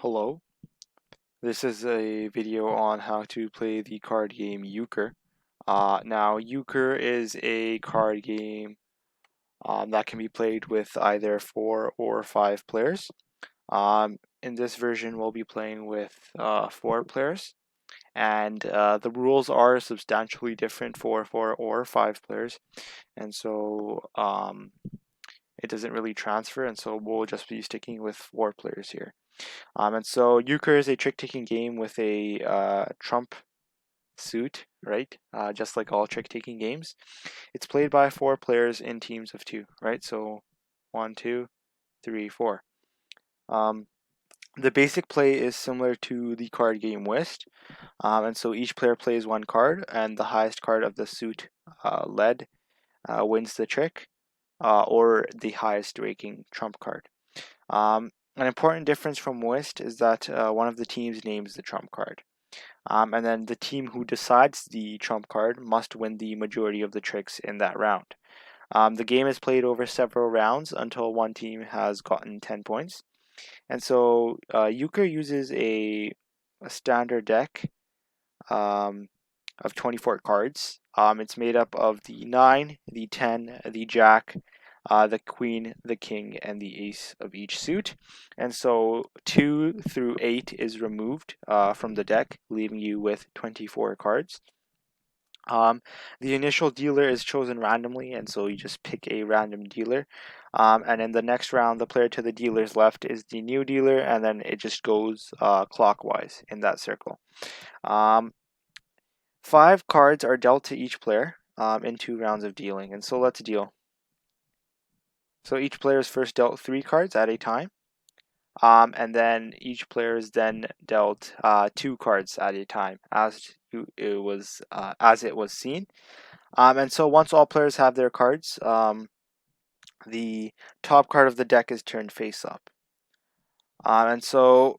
Hello, this is a video on how to play the card game Euchre. Now, Euchre is a card game that can be played with either 4 or 5 players. In this version, we'll be playing with 4 players, and the rules are substantially different for 4 or 5 players, and so it doesn't really transfer, and so we'll just be sticking with 4 players here. And so Euchre is a trick-taking game with a trump suit, right? Just like all trick-taking games. It's played by 4 players in teams of 2, right? So 1, 2, 3, 4. The basic play is similar to the card game Whist, and so each player plays 1 card, and the highest card of the suit led wins the trick, or the highest ranking trump card. An important difference from Whist is that one of the teams names the trump card. And then the team who decides the trump card must win the majority of the tricks in that round. The game is played over several rounds until one team has gotten 10 points. And so Euchre uses a standard deck of 24 cards. It's made up of the 9, the 10, the jack, the queen, the king, and the ace of each suit. And so 2 through 8 is removed from the deck, leaving you with 24 cards. The initial dealer is chosen randomly, and so you just pick a random dealer. And in the next round, the player to the dealer's left is the new dealer, and then it just goes clockwise in that circle. 5 cards are dealt to each player in 2 rounds of dealing, and so let's deal. So each player is first dealt 3 cards at a time, and then each player is then dealt 2 cards at a time, as it was seen. And so once all players have their cards, the top card of the deck is turned face up. And so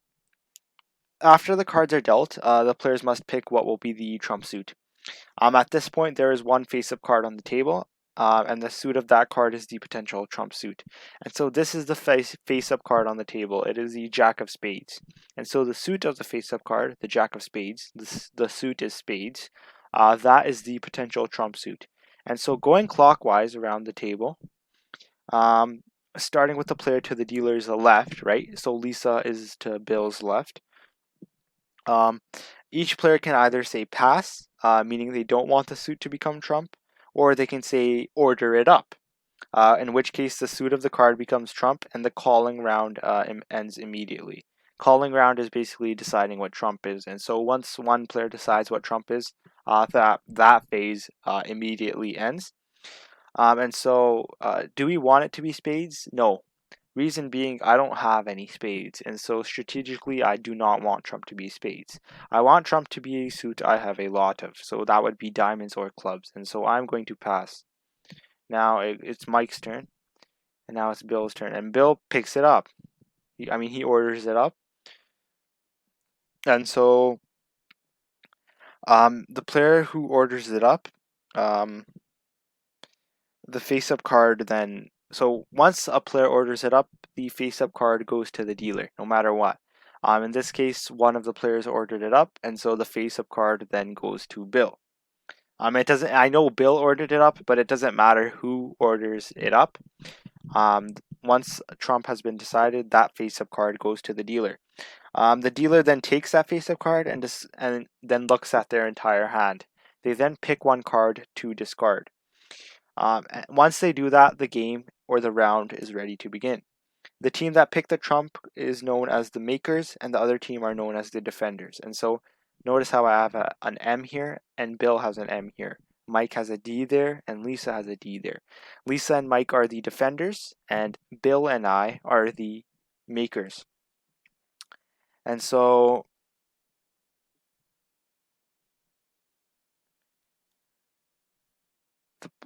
after the cards are dealt, the players must pick what will be the trump suit. At this point, there is 1 face-up card on the table, and the suit of that card is the potential trump suit. And so this is the face-up card on the table. It is the jack of spades. And so the suit of the face-up card, the jack of spades, the suit is spades. That is the potential trump suit. And so going clockwise around the table, starting with the player to the dealer's left, right? So Lisa is to Bill's left. Each player can either say pass, meaning they don't want the suit to become trump, or they can say order it up, in which case the suit of the card becomes trump and the calling round ends immediately. Calling round is basically deciding what trump is, and so once one player decides what trump is, that phase immediately ends. And so, do we want it to be spades? No. Reason being, I don't have any spades, and so strategically, I do not want trump to be spades. I want trump to be a suit I have a lot of, so that would be diamonds or clubs, and so I'm going to pass. Now it's Mike's turn, and now it's Bill's turn, and Bill picks it up. He orders it up, and so the player who orders it up, the face-up card then. So once a player orders it up, the face-up card goes to the dealer, no matter what. In this case, one of the players ordered it up, and so the face-up card then goes to Bill. It doesn't. I know Bill ordered it up, but it doesn't matter who orders it up. Once trump has been decided, that face-up card goes to the dealer. The dealer then takes that face-up card and then looks at their entire hand. They then pick 1 card to discard. Once they do that, the game or the round is ready to begin. The team that picked the trump is known as the makers, and the other team are known as the defenders. And so notice how I have an M here, and Bill has an M here. Mike has a D there, and Lisa has a D there. Lisa and Mike are the defenders, and Bill and I are the makers. And so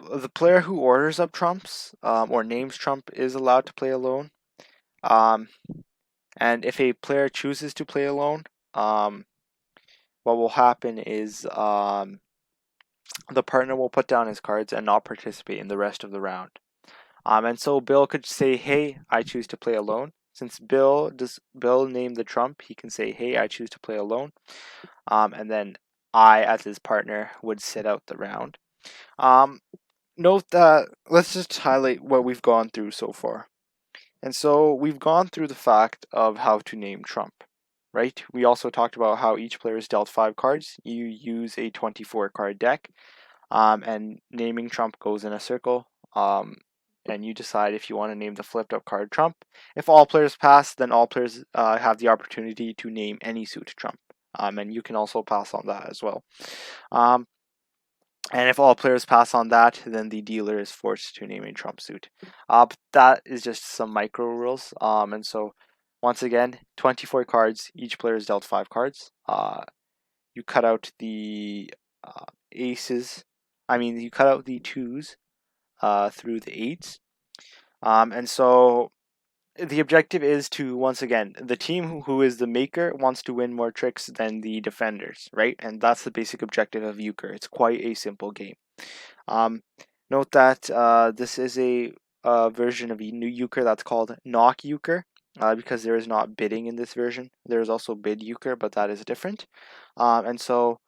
the player who orders up trumps or names trump is allowed to play alone. And if a player chooses to play alone, what will happen is the partner will put down his cards and not participate in the rest of the round. And so Bill could say, hey, I choose to play alone. Since Bill named the trump, he can say, "Hey, I choose to play alone," and then I, as his partner, would sit out the round. Um, Note that let's just highlight what we've gone through so far. And so we've gone through the fact of how to name trump, right? We also talked about how each player is dealt 5 cards. You use a 24 card deck, and naming trump goes in a circle. And you decide if you want to name the flipped up card trump. If all players pass, then all players have the opportunity to name any suit trump. And you can also pass on that as well. Um, and if all players pass on that, then the dealer is forced to name a trump suit. But that is just some micro rules. And so, once again, 24 cards. Each player is dealt 5 cards. You cut out the aces. I mean, you cut out the twos through the eights. And so the objective is to, once again, the team who is the maker wants to win more tricks than the defenders, right? And that's the basic objective of Euchre. It's quite a simple game. Um, Note that this is a version of Euchre that's called knock Euchre, because there is not bidding in this version. There is also bid Euchre, but that is different. And so,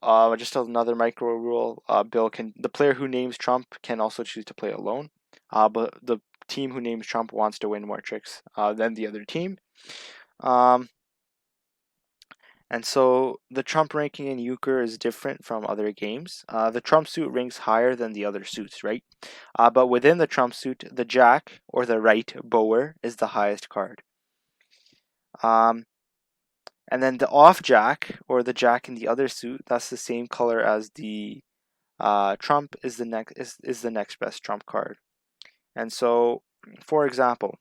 just another micro rule: the player who names trump can also choose to play alone, but the team who names trump wants to win more tricks than the other team. Um, and so the trump ranking in Euchre is different from other games. The trump suit ranks higher than the other suits, right? But within the trump suit, the jack, or the right bower, is the highest card. And then the off jack, or the jack in the other suit, that's the same color as the trump, is the next best trump card. And so, for example,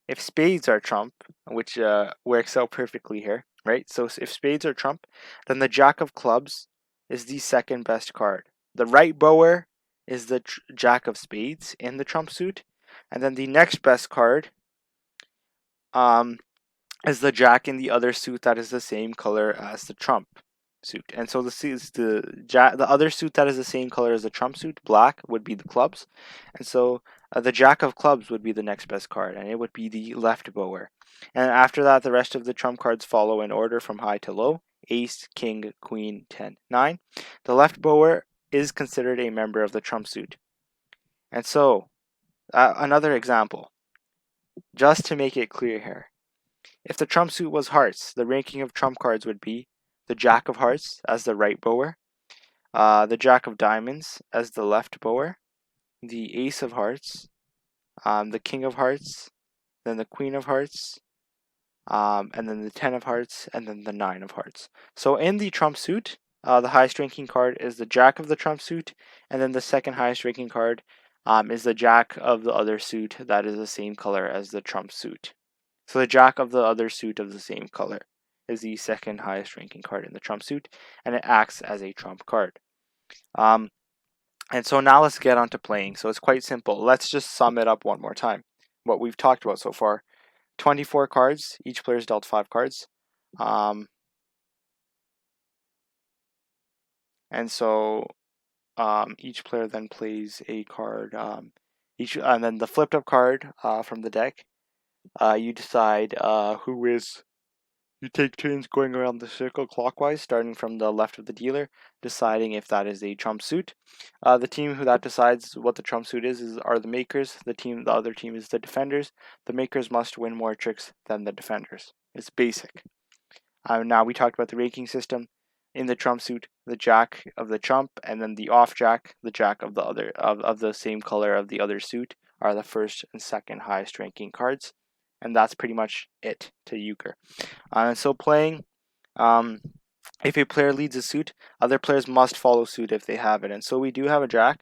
if spades are trump, which works out perfectly here, right? So if spades are trump, then the jack of clubs is the second best card. The right bower is the jack of spades in the trump suit, and then the next best card um, is the jack in the other suit that is the same color as the trump suit. And so this is the other suit that is the same color as the trump suit, black, would be the clubs. And so the jack of clubs would be the next best card, and it would be the left bower. And after that, the rest of the trump cards follow in order from high to low: ace, king, queen, 10, 9. The left bower is considered a member of the trump suit. And so, another example, just to make it clear here. If the trump suit was hearts, the ranking of trump cards would be the jack of hearts as the right bower, the jack of diamonds as the left bower, the ace of hearts, the king of hearts, then the queen of hearts, and then the 10 of hearts, and then the 9 of hearts. So in the trump suit, the highest ranking card is the jack of the trump suit, and then the second highest ranking card is the jack of the other suit that is the same color as the trump suit. So the jack of the other suit of the same color is the second highest ranking card in the trump suit, and it acts as a trump card. And so now let's get on to playing. So it's quite simple. Let's just sum it up one more time. What we've talked about so far: 24 cards. Each player is dealt 5 cards. And so each player then plays a card. And then the flipped up card from the deck. You decide who is. You take turns going around the circle clockwise, starting from the left of the dealer, deciding if that is a trump suit. The team who that decides what the trump suit are the makers. The other team is the defenders. The makers must win more tricks than the defenders. It's basic. Now we talked about the ranking system. In the trump suit, the jack of the trump, and then the off jack, the jack of the other of the same color of the other suit, are the first and second highest ranking cards, and that's pretty much it to Euchre. And so playing, if a player leads a suit, other players must follow suit if they have it. And so we do have a jack,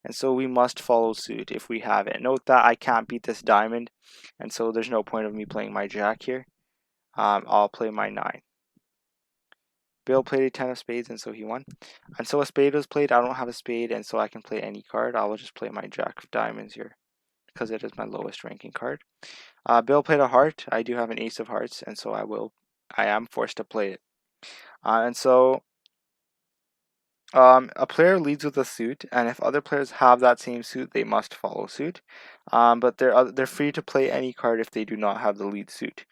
and so we must follow suit if we have it. Note that I can't beat this diamond, and so there's no point of me playing my jack here. I'll play my 9. Bill played a 10 of spades, and so he won. And so a spade was played. I don't have a spade, and so I can play any card. I will just play my jack of diamonds here, because it is my lowest ranking card. Bill played a heart. I do have an ace of hearts, and so I am forced to play it. And so A player leads with a suit, and if other players have that same suit, they must follow suit. But they're free to play any card if they do not have the lead suit.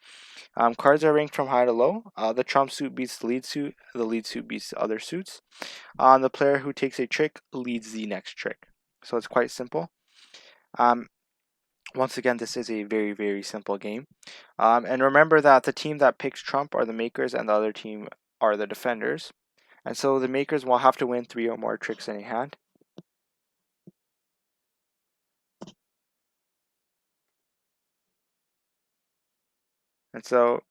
Cards are ranked from high to low. The trump suit beats the lead suit beats the other suits. The player who takes a trick leads the next trick. So it's quite simple. Um, Once again, this is a very, very simple game. And remember that the team that picks trump are the makers, and the other team are the defenders. And so the makers will have to win 3 or more tricks in a hand. And so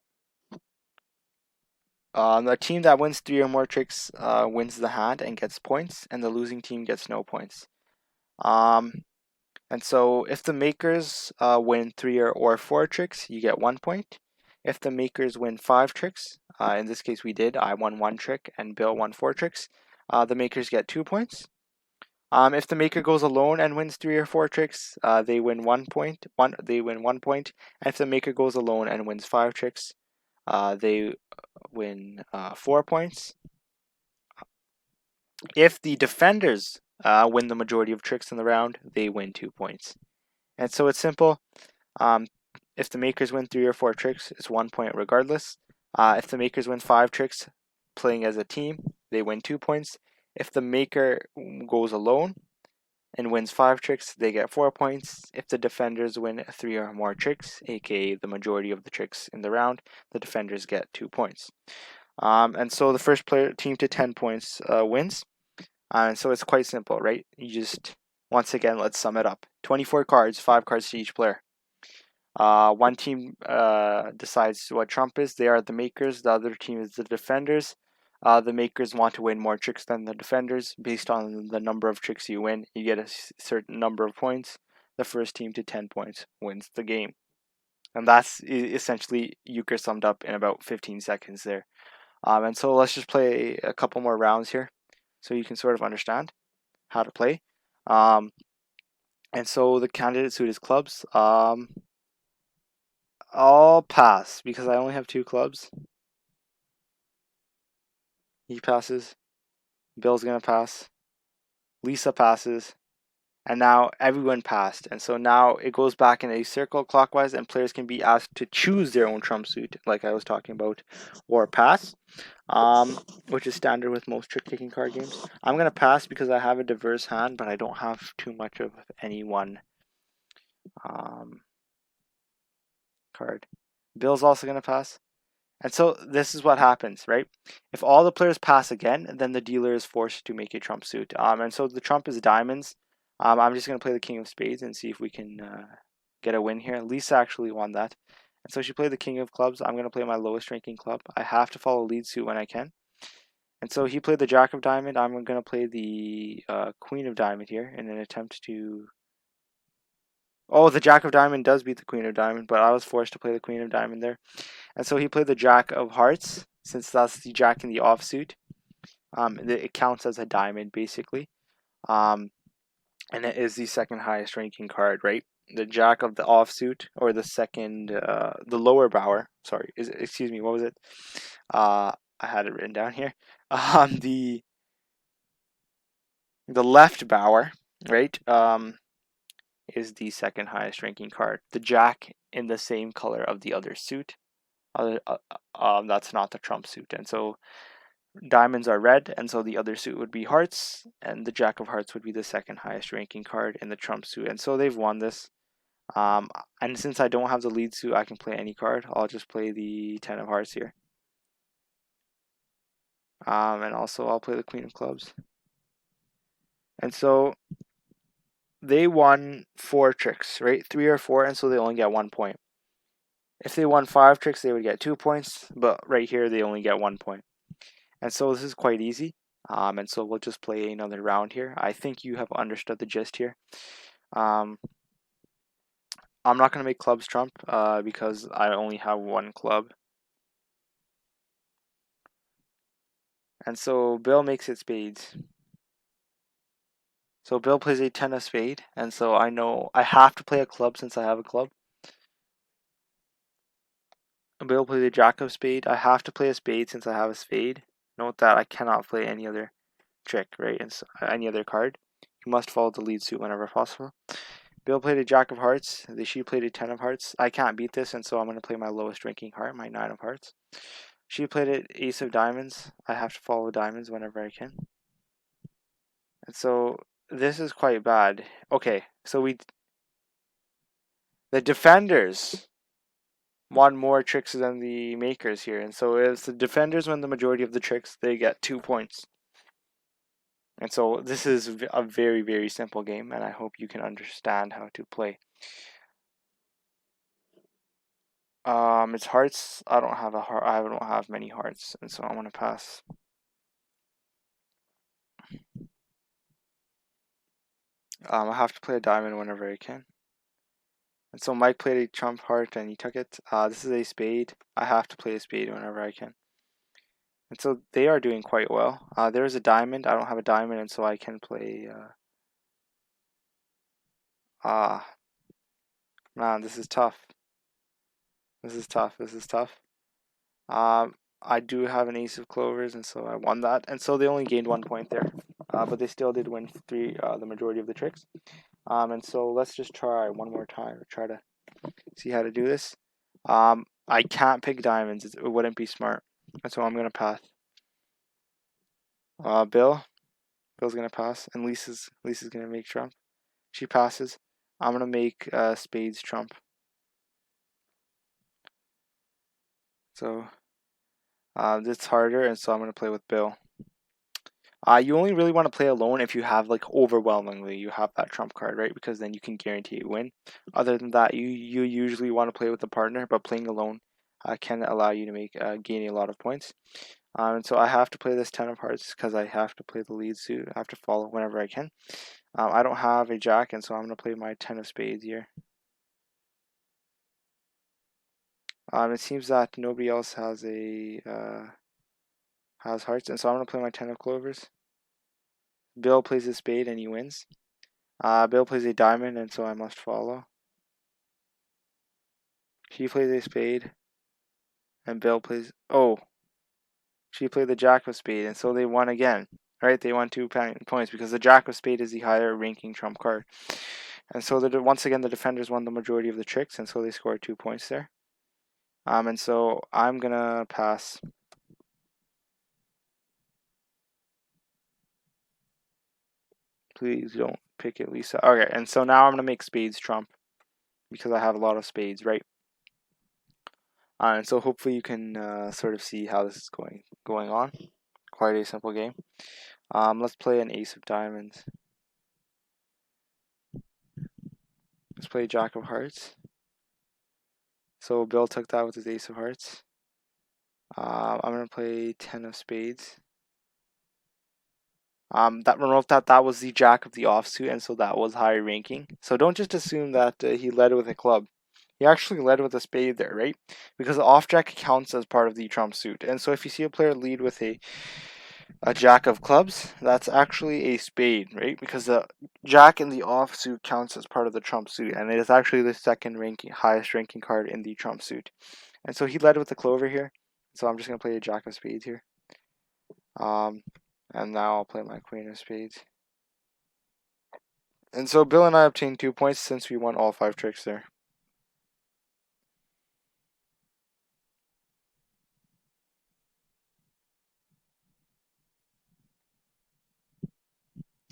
the team that wins 3 or more tricks wins the hand and gets points, and the losing team gets no points. And so if the makers win 3 or 4 tricks, you get 1 point. If the makers win 5 tricks, in this case we did, I won 1 trick and Bill won 4 tricks, the makers get 2 points. If the maker goes alone and wins 3 or 4 tricks, they win 1 point. They win 1 point. And if the maker goes alone and wins 5 tricks, they win 4 points. If the defenders win the majority of tricks in the round, they win 2 points. And so it's simple. If the makers win 3 or 4 tricks, it's 1 point regardless. If the makers win 5 tricks playing as a team, they win 2 points. If the maker goes alone and wins 5 tricks, they get 4 points. If the defenders win 3 or more tricks, aka the majority of the tricks in the round, the defenders get 2 points. And so the first team to 10 points wins. And so it's quite simple, right? You just, once again, let's sum it up. 24 cards, 5 cards to each player. One team decides what trump is. They are the makers. The other team is the defenders. The makers want to win more tricks than the defenders. Based on the number of tricks you win, you get a certain number of points. The first team to 10 points wins the game. And that's essentially Euchre summed up in about 15 seconds there. And so let's just play a couple more rounds here so you can sort of understand how to play. And so the candidate suit is clubs. I'll pass because I only have 2 clubs. He passes. Bill's gonna pass. Lisa passes. And now everyone passed. And so now it goes back in a circle clockwise, and players can be asked to choose their own trump suit, like I was talking about, or pass, which is standard with most trick taking card games. I'm gonna pass because I have a diverse hand, but I don't have too much of any one card. Bill's also gonna pass. And so this is what happens, right? If all the players pass again, then the dealer is forced to make a trump suit. And so the trump is diamonds. I'm just going to play the king of spades and see if we can get a win here. Lisa actually won that. And so she played the king of clubs. I'm going to play my lowest ranking club. I have to follow lead suit when I can. And so he played the jack of diamond. I'm going to play the queen of diamond here in an attempt to... Oh, the jack of diamond does beat the queen of diamond, but I was forced to play the queen of diamond there. And so he played the jack of hearts, since that's the jack in the offsuit. It counts as a diamond, basically. And it is the second highest ranking card, right? The jack of the offsuit, or the second, the lower bower. Sorry, excuse me, what was it? I had it written down here. The left bower, right? Is the second highest ranking card. The jack in the same color of the other suit. That's not the trump suit, and so diamonds are red, and so the other suit would be hearts, and the jack of hearts would be the second highest ranking card in the trump suit, and so they've won this. And since I don't have the lead suit, I can play any card. I'll just play the 10 of hearts here. And also I'll play the queen of clubs. And so they won 4 tricks, right? 3 or 4, and so they only get 1 point. If they won 5 tricks, they would get 2 points, but right here they only get 1 point. And so this is quite easy. And so we'll just play another round here. I think you have understood the gist here. I'm not going to make clubs trump because I only have 1 club. And so Bill makes it spades. So Bill plays a 10 of spade, and so I know I have to play a club since I have a club. Bill plays a jack of spade. I have to play a spade since I have a spade. Note that I cannot play any other trick, right? And so, any other card. You must follow the lead suit whenever possible. Bill played a Jack of Hearts. She played a 10 of Hearts. I can't beat this, and so I'm going to play my lowest ranking heart, my 9 of Hearts. She played an Ace of Diamonds. I have to follow diamonds whenever I can. And so this is quite bad. Okay, so the defenders won more tricks than the makers here. And so if the defenders win the majority of the tricks, they get 2 points. And so this is a very, very simple game, and I hope you can understand how to play. It's hearts. I don't have a heart. I don't have many hearts, and so I'm gonna pass. I have to play a diamond whenever I can. And so Mike played a trump heart, and he took it. This is a spade. I have to play a spade whenever I can. And so they are doing quite well. There's a diamond. I don't have a diamond, and so I can play. Man, this is tough. This is tough. This is tough. I do have an ace of clovers, and so I won that. And so they only gained 1 point there, but they still did win the majority of the tricks. And so let's just try one more time. Try to see how to do this. I can't pick diamonds. It wouldn't be smart, and so I'm gonna pass. Bill's gonna pass, and Lisa's gonna make trump. She passes. I'm gonna make spades trump. So it's harder, and so I'm gonna play with Bill. You only really want to play alone if you have like overwhelmingly you have that trump card, right? Because then you can guarantee a win. Other than that, you usually want to play with a partner, but playing alone can allow you to make gain a lot of points. And so I have to play this 10 of hearts because I have to play the lead suit. I have to follow whenever I can. I don't have a jack, and so I'm going to play my 10 of spades here. It seems that nobody else has hearts, and so I'm going to play my 10 of clovers. Bill plays a spade and he wins. Bill plays a diamond, and so I must follow. She plays a spade, and Bill plays. Oh, she played the jack of spade, and so they won again. Right? They won 2 points because the jack of spade is the higher ranking trump card. And so once again, the defenders won the majority of the tricks, and so they scored 2 points there. And so I'm gonna pass. Please don't pick it, Lisa. Okay, and so now I'm gonna make spades trump because I have a lot of spades, right? And so hopefully you can sort of see how this is going on. Quite a simple game. Let's play an ace of diamonds. Let's play jack of hearts. So Bill took that with his ace of hearts. I'm gonna play 10 of spades. Remember that was the jack of the offsuit, and so that was high ranking. So don't just assume that he led with a club. He actually led with a spade there, right? Because the off jack counts as part of the trump suit, and so if you see a player lead with a jack of clubs, that's actually a spade, right? Because the jack in the offsuit counts as part of the trump suit, and it is actually the highest ranking card in the trump suit. And so he led with the clover here. So I'm just gonna play a jack of spades here. And now I'll play my queen of spades. And so Bill and I obtained 2 points since we won all 5 tricks there.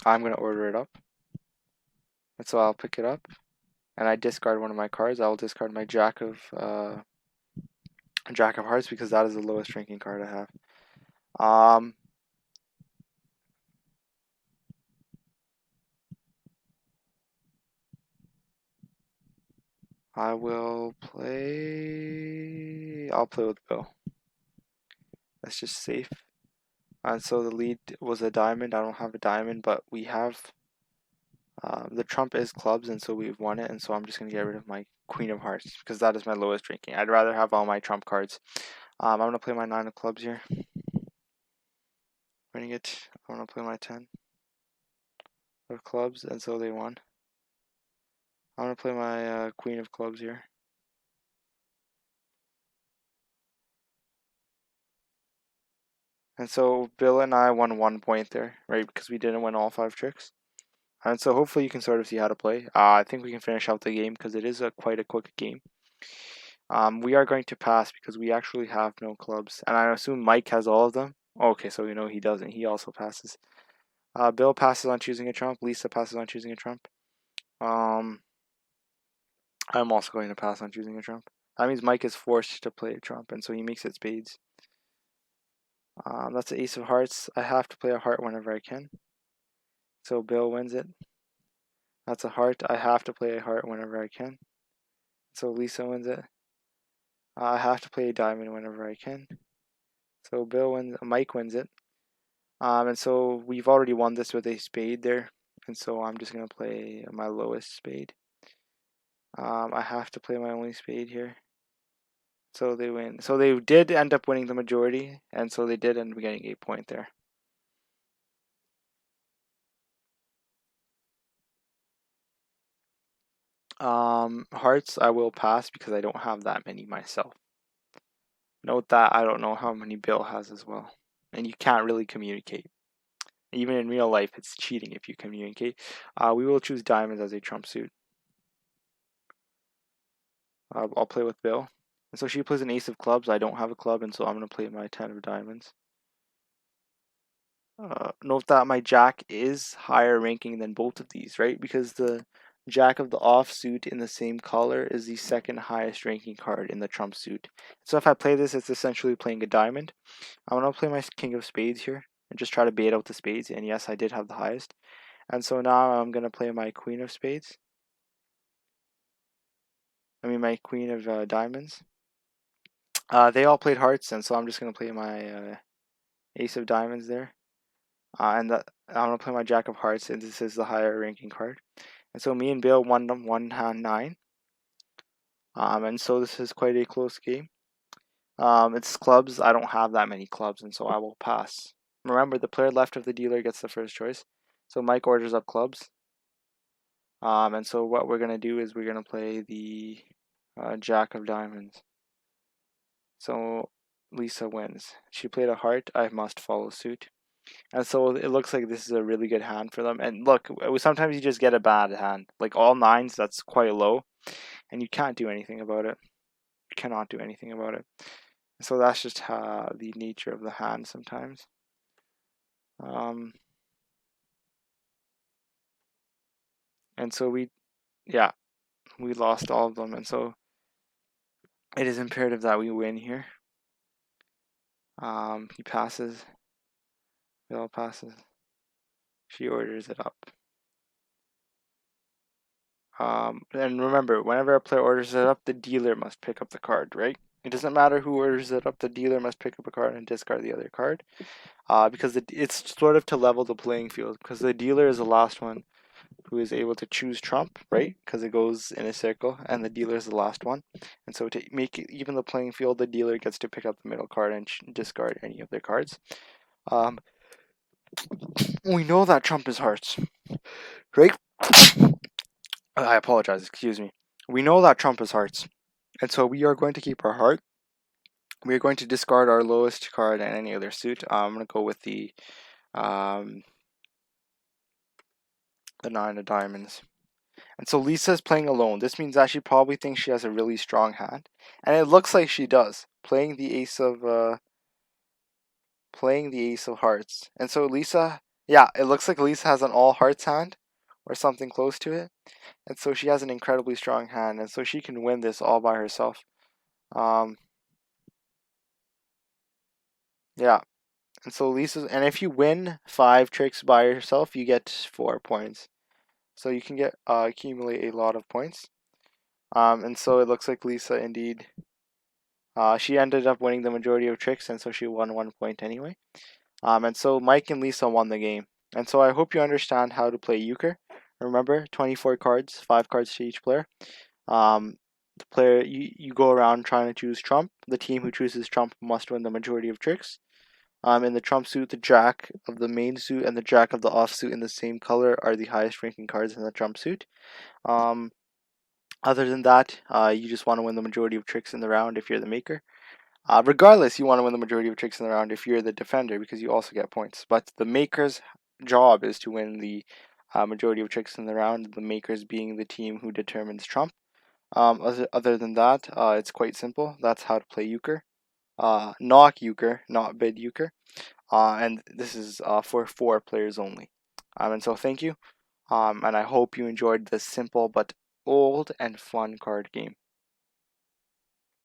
I'm gonna order it up. And so I'll pick it up. And I discard one of my cards. I will discard my jack of hearts because that is the lowest ranking card I have. I'll play with Bill. That's just safe. And so the lead was a diamond. I don't have a diamond, but we have the trump is clubs, and so we've won it. And so I'm just gonna get rid of my queen of hearts because that is my lowest ranking. I'd rather have all my trump cards. I'm gonna play my 9 of clubs here. Winning it. I'm gonna play my 10 of clubs, and so they won. I'm gonna play my queen of clubs here. And so Bill and I won 1 point there, right? Because we didn't win all 5 tricks. And so hopefully you can sort of see how to play. I think we can finish out the game because it is quite a quick game. We are going to pass because we actually have no clubs. And I assume Mike has all of them. Okay, so we know he doesn't. He also passes. Bill passes on choosing a trump. Lisa passes on choosing a trump. I'm also going to pass on choosing a trump. That means Mike is forced to play a trump, and so he makes it spades. That's the ace of hearts. I have to play a heart whenever I can. So Bill wins it. That's a heart. I have to play a heart whenever I can. So Lisa wins it. I have to play a diamond whenever I can. So Mike wins it. And so we've already won this with a spade there. And so I'm just going to play my lowest spade. I have to play my only spade here. So they win. So they did end up winning the majority. And so they did end up getting a point there. Hearts, I will pass because I don't have that many myself. Note that I don't know how many Bill has as well. And you can't really communicate. Even in real life, it's cheating if you communicate. We will choose diamonds as a trump suit. I'll play with Bill. And so she plays an ace of clubs. I don't have a club, and so I'm going to play my 10 of diamonds. Note that my jack is higher ranking than both of these, right? Because the jack of the offsuit in the same color is the second highest ranking card in the trump suit. So if I play this, it's essentially playing a diamond. I'm going to play my king of spades here and just try to bait out the spades. And yes, I did have the highest. And so now I'm going to play my queen of spades. My queen of diamonds. They all played hearts, and so I'm just going to play my ace of diamonds there. I'm going to play my jack of hearts, and this is the higher ranking card. And so me and Bill won them 1-9. And so this is quite a close game. It's clubs. I don't have that many clubs, and so I will pass. Remember, the player left of the dealer gets the first choice. So Mike orders up clubs. And so what we're going to do is we're going to play the jack of diamonds. So Lisa wins. She played a heart. I must follow suit. And so it looks like this is a really good hand for them. And look, sometimes you just get a bad hand. Like all nines, that's quite low. And you can't do anything about it. You cannot do anything about it. So that's just the nature of the hand sometimes. And so we lost all of them. And so it is imperative that we win here. He passes. Bill passes. She orders it up. And remember, whenever a player orders it up, the dealer must pick up the card, right? It doesn't matter who orders it up, the dealer must pick up a card and discard the other card. Because it's sort of to level the playing field, because the dealer is the last one who is able to choose trump, right? Because it goes in a circle, and the dealer is the last one. And so to make it even the playing field, the dealer gets to pick up the middle card and discard any of their cards. We know that trump is hearts, right? I apologize, excuse me. We know that trump is hearts. And so we are going to keep our heart. We are going to discard our lowest card and any other suit. I'm going to go with the 9 of diamonds. And so Lisa is playing alone. This means that she probably thinks she has a really strong hand. And it looks like she does, playing the ace of hearts. And so Lisa, it looks like Lisa has an all hearts hand or something close to it. And so she has an incredibly strong hand, and so she can win this all by herself. Yeah. And so and if you win 5 tricks by yourself, you get 4 points. So you can accumulate a lot of points. And so it looks like Lisa indeed, she ended up winning the majority of tricks, and so she won 1 point anyway. And so Mike and Lisa won the game. And so I hope you understand how to play Euchre. Remember, 24 cards, 5 cards to each player. The player, you go around trying to choose trump. The team who chooses trump must win the majority of tricks. In the trump suit, the jack of the main suit and the jack of the offsuit in the same color are the highest ranking cards in the trump suit. Other than that, you just want to win the majority of tricks in the round if you're the maker. Regardless, you want to win the majority of tricks in the round if you're the defender because you also get points. But the maker's job is to win the majority of tricks in the round, the makers being the team who determines trump. Other than that, it's quite simple. That's how to play euchre. Knock euchre, not bid euchre. And this is for 4 players only. And so thank you. And I hope you enjoyed this simple but old and fun card game.